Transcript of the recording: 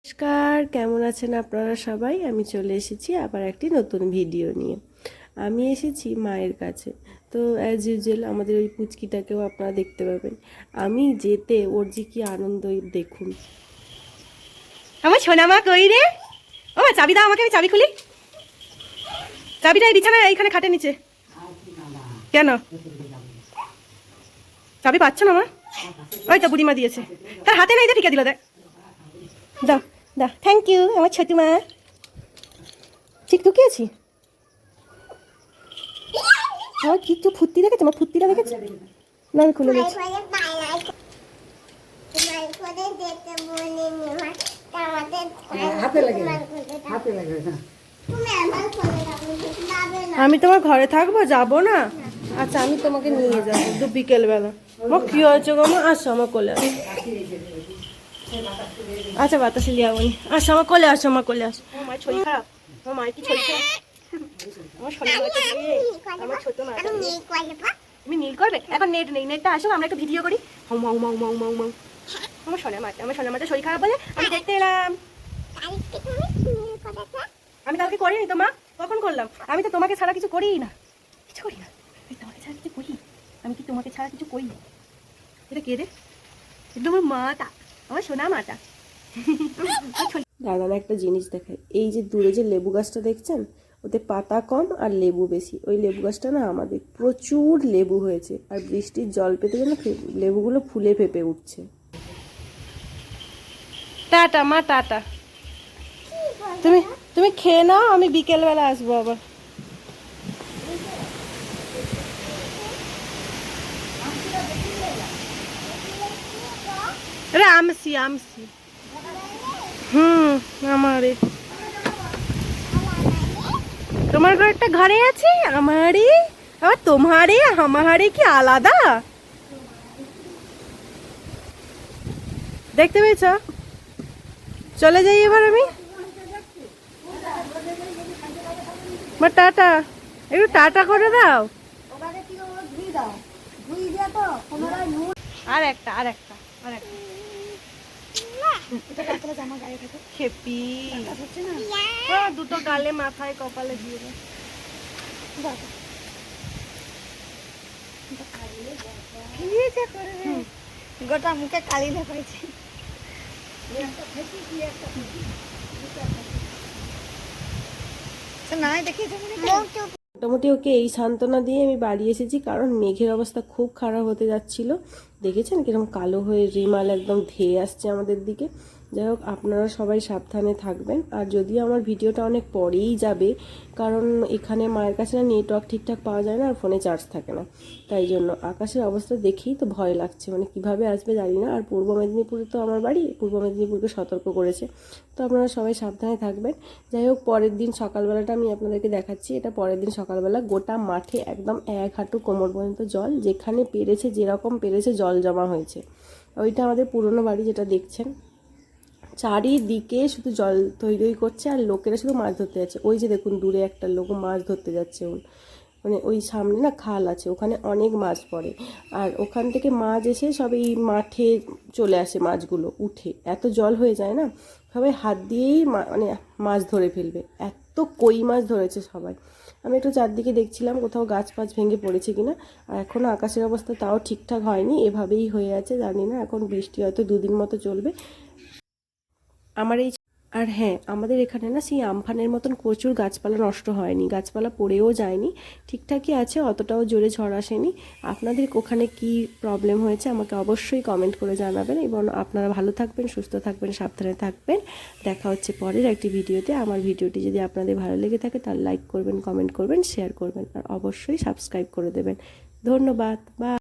নমস্কার, কেমন আছেন আপনারা সবাই? আমি চলে এসেছি আবার একটি নতুন ভিডিও নিয়ে। আমি এসেছি মায়ের কাছে। তো অ্যাজ ইউজুয়াল আমাদের ওই পুচকিটাকেও আপনারা দেখতে পাবেন। আমি যেতে ওর যে কি আনন্দ দেখুন। আমার সোনা মা কই রে? ও মা, চাবি দাও আমাকে, আমি চাবি খুলি। চাবিটা এই বিছানায় এইখানে খাটে নিচে। কেন চাবি পাচ্ছ না মা? ওই তো বুড়িমা দিয়েছে, তার হাতে নেই যে টিকে দিল। দেখ দাও দাও, থ্যাংক ইউ আমার ছোট মা। ঠিক ঢুকিয়েছি। আমার কি তো ফুর্তি দেখেছো? আমার ফুর্তিটা দেখেছো না? আমি খুলে দিচ্ছি। আমি তোমার ঘরে থাকবো, যাবো না? আচ্ছা, আমি তোমাকে নিয়ে যাবো বিকেলবেলা। ও কি হয়েছে গো মা? আসো আমার কোলে আসো। আচ্ছা, বাতাসে লিয়ে যাবো। আসো আমার কোলে আসো, আমার কোলে আসো। আমার মায়ের শরীর খারাপ। আমার মায়ের কি শরীর খারাপ? আমার শরীর আমার ছোট মা। তুমি নীল করবে? এখন নেট নেই, নেটটা আসো, আমরা একটু ভিডিও করি। মাউ মাউ মাউ মাউ মাউ মাউ। আমার সোনা মাটা শরীর খারাপ বলে আমি দেখতে এলাম। আমি কালকে করিনি তো মা, কখন করলাম? আমি তো তোমাকে ছাড়া কিছু করিই না, কিছু করি না। তোমাকে ছাড়া কিছু করি? আমি কি তোমাকে ছাড়া কিছু করি? এটা কে রে? এটা আমার মাটা, আমার সোনা মাটা। দাদান একটা জিনিস দেখায়, এই যে দূরে যে লেবু গাছটা দেখছেন, ওতে পাতা কম আর লেবু বেশি। ওই লেবু গাছটা না আমাদের প্রচুর লেবু হয়েছে, আর বৃষ্টির জল পেতে যেন লেবুগুলো ফুলে ফেপে উঠছে। টাটা মা, টাটা। তুমি তুমি খেয়ে নাও, আমি বিকেলবেলা আসবো আবার। আরে আমসি আমসি। আমারে তোমার ঘরটা ঘরে আছে, আমারে আবার তোমারে আমারে কি আলাদা? দেখতে পেয়েছ? চলে যাই এবার আমি। মা টাটা, একটু টাটা করে দাও। আর একটা আর একটা আর একটা খেপি। দুটো গালে মাথায় কপালে দিয়ে দাও। গোটা মুখে কালি দেখাইছে। মোটামুটি ওকে এই সান্ত্বনা দিয়ে আমি বাড়ি এসেছি, কারণ মেঘের অবস্থা খুব খারাপ হতে যাচ্ছিল। দেখেছেন কিরকম কালো হয়ে রিমাল একদম ধেয়ে আসছে আমাদের দিকে। যাই হোক, আপনারা সবাই সাবধানে থাকবেন। আর যদিও আমার ভিডিওটা অনেক পরেই যাবে, কারণ এখানে মায়ের কাছে না নেটওয়ার্ক ঠিকঠাক পাওয়া যায় না, আর ফোনে চার্জ থাকে না। তাই জন্য আকাশের অবস্থা দেখেই তো ভয় লাগছে, মানে কিভাবে আসবে জানি না। আর পূর্ব মেদিনীপুরে তো আমার বাড়ি, পূর্ব মেদিনীপুরকে সতর্ক করেছে। তো আপনারা সবাই সাবধানে থাকবেন। যাই হোক, পরের দিন সকালবেলাটা আমি আপনাদেরকে দেখাচ্ছি। এটা পরের দিন সকালবেলা, গোটা মাঠে একদম 1 হাঁটু কোমর পর্যন্ত জল, যেখানে পেরেছে যেরকম পেরেছে জল জমা হয়েছে। ওইটা আমাদের পুরনো বাড়ি, যেটা দেখছেন। চারিদিকে শুধু জল তৈরি করছে, আর লোকেরা শুধু মাছ ধরতে যাচ্ছে। ওই যে দেখুন দূরে একটা লোক মাছ ধরতে যাচ্ছে। মানে ওই সামনে না খাল আছে, ওখানে অনেক মাছ পড়ে, আর ওখান থেকে মাছ এসে সব এই মাঠে চলে আসে। মাছগুলো উঠে এত জল হয়ে যায় না, সবাই হাত দিয়েই মানে মাছ ধরে ফেলবে। এত কই মাছ ধরেছে সবাই। আমি একটু চারদিকে দেখছিলাম কোথাও গাছ ফাছ ভেঙে পড়েছে কিনা। আর এখনও আকাশের অবস্থা তাও ঠিকঠাক হয়নি, এভাবেই হয়ে আছে। জানি না, এখন বৃষ্টি হয়তো 2 দিন মতো চলবে আমার এই। আর হ্যাঁ, আমাদের এখানে না সেই আমফানের মতন প্রচুর গাছপালা নষ্ট হয়নি, গাছপালা পড়েও যায়নি, ঠিকঠাকই আছে, অতটাও জোরে ঝড় আসেনি। আপনাদের ওখানে কি প্রবলেম হয়েছে আমাকে অবশ্যই কমেন্ট করে জানাবেন, এবং আপনারা ভালো থাকবেন, সুস্থ থাকবেন, সাবধানে থাকবেন। দেখা হচ্ছে পরের একটি ভিডিওতে। আমার ভিডিওটি যদি আপনাদের ভালো লেগে থাকে তাহলে লাইক করবেন, কমেন্ট করবেন, শেয়ার করবেন, আর অবশ্যই সাবস্ক্রাইব করে দেবেন। ধন্যবাদ। বাই।